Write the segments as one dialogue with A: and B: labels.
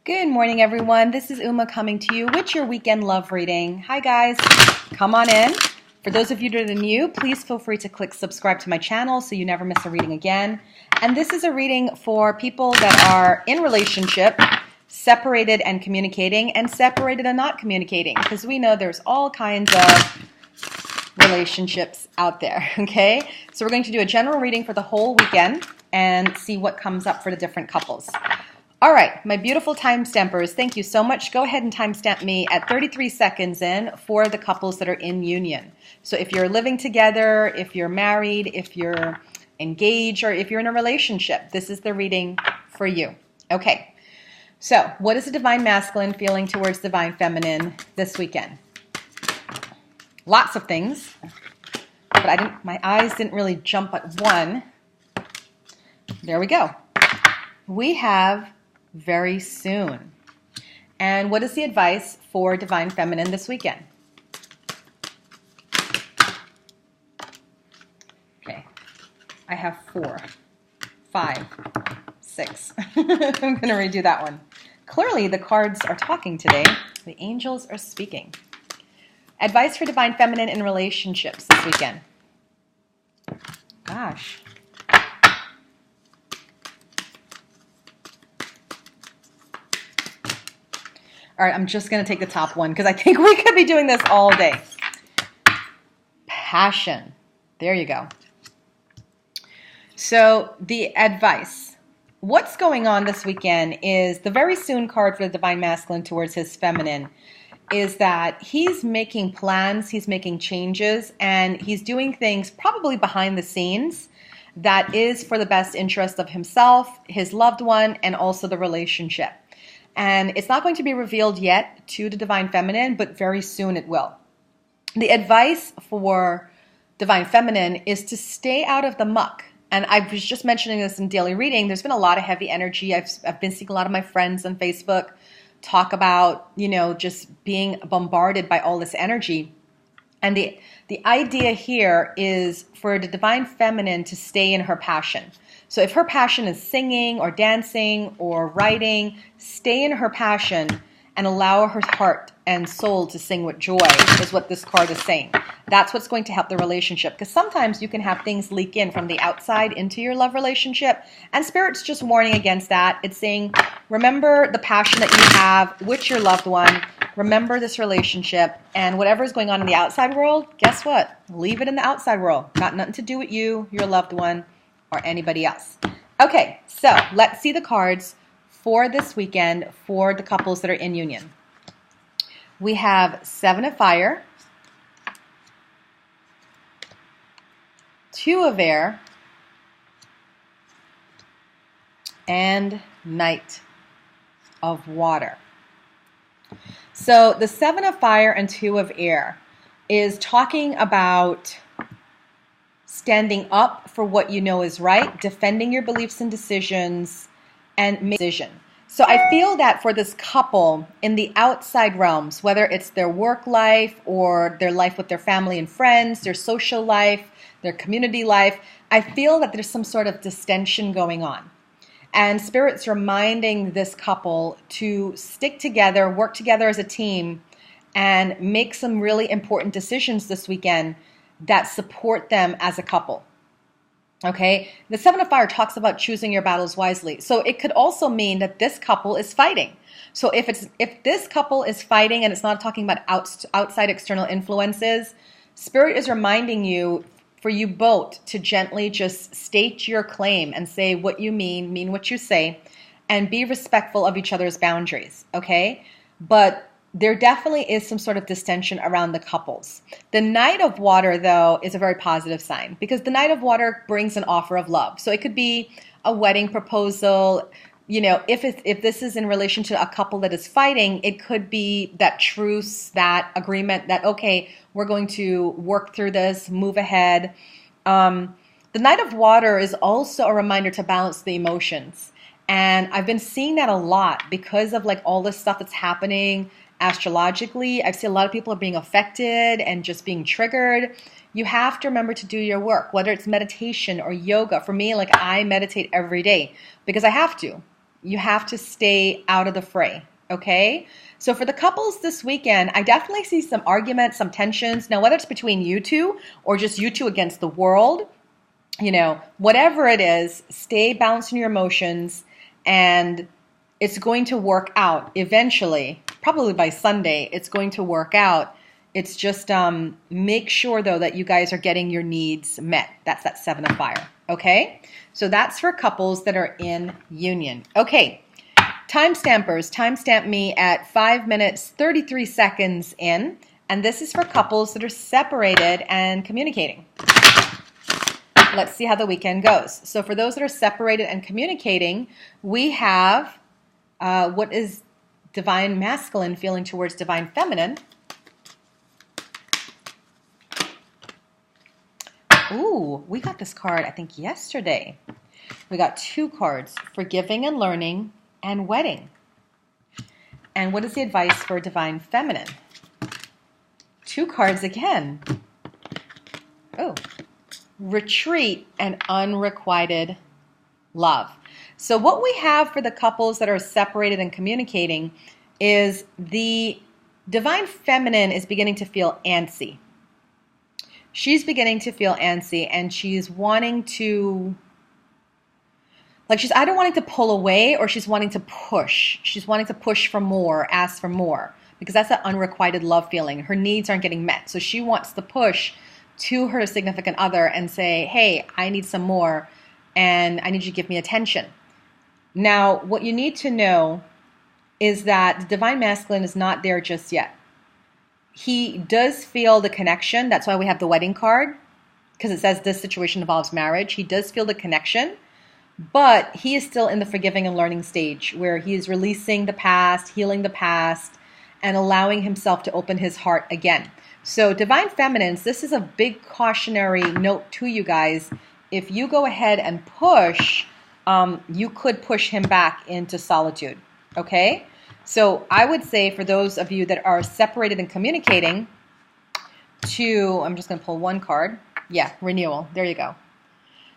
A: Good morning, everyone. This is Uma coming to you with your weekend love reading. Hi, guys. Come on in. For those of you that are new, please feel free to click subscribe to my channel so you never miss a reading again. And this is a reading for people that are in relationship, separated and communicating, and separated and not communicating, because we know there's all kinds of relationships out there, okay? So we're going to do a general reading for the whole weekend and see what comes up for the different couples. All right, my beautiful timestampers, thank you so much. Go ahead and timestamp me at 33 seconds in for the couples that are in union. So if you're living together, if you're married, if you're engaged, or if you're in a relationship, this is the reading for you. Okay, so what is the Divine Masculine feeling towards Divine Feminine this weekend? Lots of things, but my eyes didn't really jump at one. There we go. We have very soon. And what is the advice for Divine Feminine this weekend? Okay, I have 4, 5, 6. I'm going to redo that one. Clearly, the cards are talking today. The angels are speaking. Advice for Divine Feminine in relationships this weekend. Gosh. All right, I'm just going to take the top one because I think we could be doing this all day. Passion. There you go. So the advice. What's going on this weekend is the very soon card for the Divine Masculine towards his feminine is that he's making plans, he's making changes, and he's doing things probably behind the scenes that is for the best interest of himself, his loved one, and also the relationship. And it's not going to be revealed yet to the Divine Feminine, but very soon it will. The advice for Divine Feminine is to stay out of the muck. And I was just mentioning this in daily reading. There's been a lot of heavy energy. I've been seeing a lot of my friends on Facebook talk about, just being bombarded by all this energy. And the idea here is for the Divine Feminine to stay in her passion. So if her passion is singing or dancing or writing, stay in her passion and allow her heart and soul to sing with joy is what this card is saying. That's what's going to help the relationship, because sometimes you can have things leak in from the outside into your love relationship, and Spirit's just warning against that. It's saying, remember the passion that you have with your loved one. Remember this relationship, and whatever is going on in the outside world, guess what? Leave it in the outside world. Got nothing to do with you, your loved one, or anybody else. Okay, so let's see the cards for this weekend for the couples that are in union. We have 7 of Fire, 2 of Air, and Knight of Water. So the 7 of Fire and 2 of Air is talking about standing up for what you know is right, defending your beliefs and decisions, and make a decision. So I feel that for this couple in the outside realms, whether it's their work life or their life with their family and friends, their social life, their community life, I feel that there's some sort of distension going on. And Spirit's reminding this couple to stick together, work together as a team, and make some really important decisions this weekend that support them as a couple. Okay, the 7 of Fire talks about choosing your battles wisely. So it could also mean that this couple is fighting. So if this couple is fighting and it's not talking about outside external influences, Spirit is reminding you for you both to gently just state your claim and say what you mean what you say, and be respectful of each other's boundaries, okay? But there definitely is some sort of distension around the couples. The Knight of Water, though, is a very positive sign because the Knight of Water brings an offer of love. So it could be a wedding proposal. If this is in relation to a couple that is fighting, it could be that truce, that agreement that, okay, we're going to work through this, move ahead. The Knight of Water is also a reminder to balance the emotions. And I've been seeing that a lot because of all this stuff that's happening astrologically. I've seen a lot of people are being affected and just being triggered. You have to remember to do your work, whether it's meditation or yoga. For me, I meditate every day because I have to. You have to stay out of the fray, okay? So for the couples this weekend, I definitely see some arguments, some tensions. Now, whether it's between you two or just you two against the world, whatever it is, stay balanced in your emotions, and it's going to work out eventually. Probably by Sunday, it's going to work out. It's just make sure, though, that you guys are getting your needs met. That's that 7 of fire, okay? So that's for couples that are in union. Okay, timestampers, timestamp me at 5 minutes, 33 seconds in. And this is for couples that are separated and communicating. Let's see how the weekend goes. So for those that are separated and communicating, we have what is divine masculine feeling towards divine feminine. Ooh, we got this card, I think, yesterday. We got 2 cards, forgiving and learning and wedding. And what is the advice for divine feminine? 2 cards again. Oh, retreat and unrequited love. So what we have for the couples that are separated and communicating is the divine feminine is beginning to feel antsy. She's beginning to feel antsy, and she's wanting to, she's either wanting to pull away or she's wanting to push. She's wanting to push for more, ask for more, because that's an unrequited love feeling. Her needs aren't getting met. So she wants to push to her significant other and say, hey, I need some more, and I need you to give me attention. Now, what you need to know is that the divine masculine is not there just yet. He does feel the connection. That's why we have the wedding card, because it says this situation involves marriage. He does feel the connection, but he is still in the forgiving and learning stage where he is releasing the past, healing the past, and allowing himself to open his heart again. So divine feminines, this is a big cautionary note to you guys. If you go ahead and push, you could push him back into solitude, okay? So I would say for those of you that are separated and communicating I'm just going to pull 1 card. Yeah, renewal. There you go.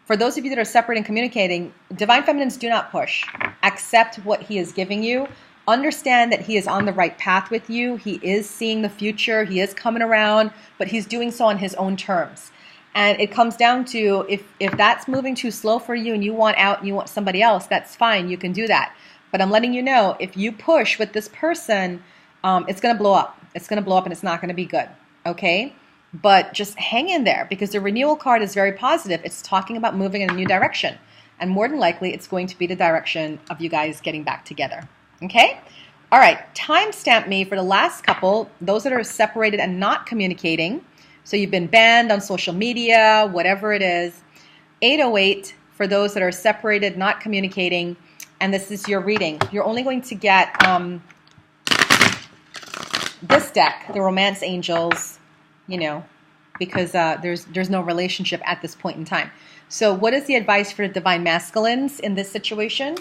A: For those of you that are separated and communicating, divine feminines, do not push. Accept what he is giving you. Understand that he is on the right path with you. He is seeing the future. He is coming around, but he's doing so on his own terms. And it comes down to if that's moving too slow for you and you want out and you want somebody else, that's fine. You can do that. But I'm letting you know, if you push with this person, it's going to blow up. It's going to blow up and it's not going to be good, okay? But just hang in there, because the renewal card is very positive. It's talking about moving in a new direction. And more than likely, it's going to be the direction of you guys getting back together, okay? All right, timestamp me for the last couple, those that are separated and not communicating. So you've been banned on social media, whatever it is. 808 for those that are separated, not communicating. And this is your reading. You're only going to get this deck, the Romance Angels, because there's no relationship at this point in time. So what is the advice for the divine masculines in this situation?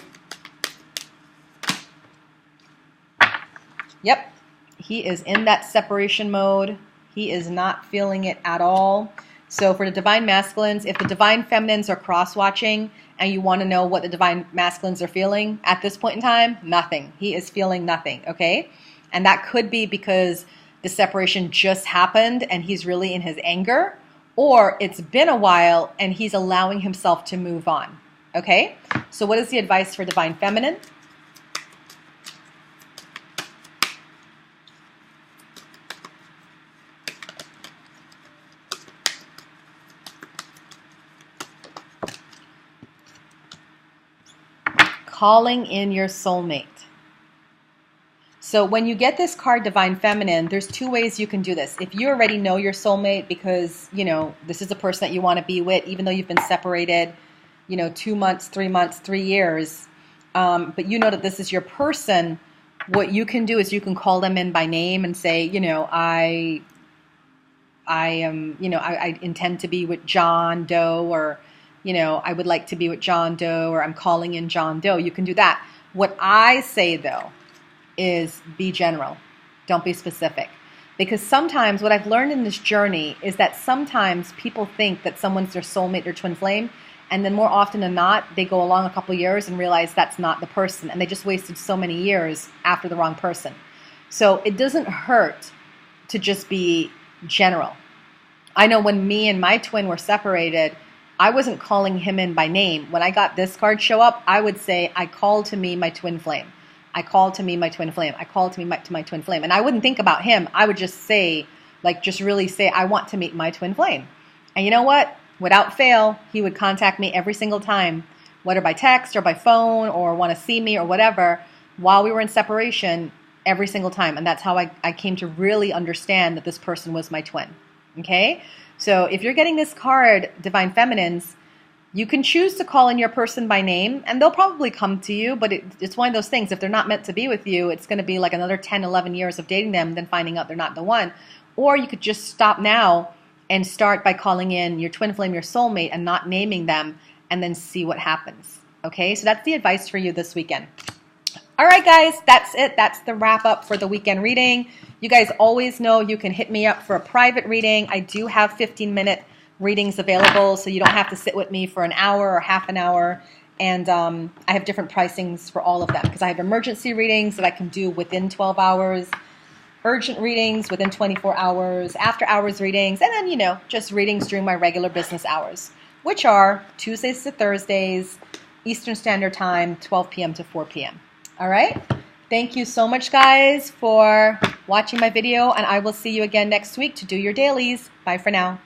A: Yep, he is in that separation mode. He is not feeling it at all. So for the divine masculines, if the divine feminines are cross-watching and you want to know what the divine masculines are feeling at this point in time, nothing. He is feeling nothing, okay? And that could be because the separation just happened and he's really in his anger, or it's been a while and he's allowing himself to move on, okay? So what is the advice for divine feminine? Calling in your soulmate. So when you get this card, Divine Feminine, there's 2 ways you can do this. If you already know your soulmate because, this is the person that you want to be with, even though you've been separated, 2 months, 3 months, 3 years, but you know that this is your person, what you can do is you can call them in by name and say, I intend to be with John Doe, or I would like to be with John Doe, or I'm calling in John Doe. You can do that. What I say, though, is be general. Don't be specific. Because sometimes what I've learned in this journey is that sometimes people think that someone's their soulmate, their twin flame, And then more often than not, they go along a couple years and realize that's not the person. And they just wasted so many years after the wrong person. So it doesn't hurt to just be general. I know when me and my twin were separated, I wasn't calling him in by name. When I got this card show up, I would say, I called to me my twin flame. I called to me my twin flame. I called to me my twin flame. And I wouldn't think about him. I would just say, like, just really say, I want to meet my twin flame. And you know what? Without fail, he would contact me every single time, whether by text or by phone or want to see me or whatever, while we were in separation every single time. And that's how I came to really understand that this person was my twin. Okay? So if you're getting this card, Divine Feminines, you can choose to call in your person by name, and they'll probably come to you, but it's one of those things. If they're not meant to be with you, it's going to be like another 10, 11 years of dating them, then finding out they're not the one. Or you could just stop now and start by calling in your twin flame, your soulmate, and not naming them, and then see what happens. Okay, so that's the advice for you this weekend. All right, guys, that's it. That's the wrap up for the weekend reading. You guys always know you can hit me up for a private reading. I do have 15-minute readings available, so you don't have to sit with me for an hour or half an hour. And I have different pricings for all of them because I have emergency readings that I can do within 12 hours. Urgent readings within 24 hours, after hours readings, and then, you know, just readings during my regular business hours, which are Tuesdays to Thursdays, Eastern Standard Time, 12 p.m. to 4 p.m. All right? Thank you so much, guys, for watching my video, and I will see you again next week to do your dailies. Bye for now.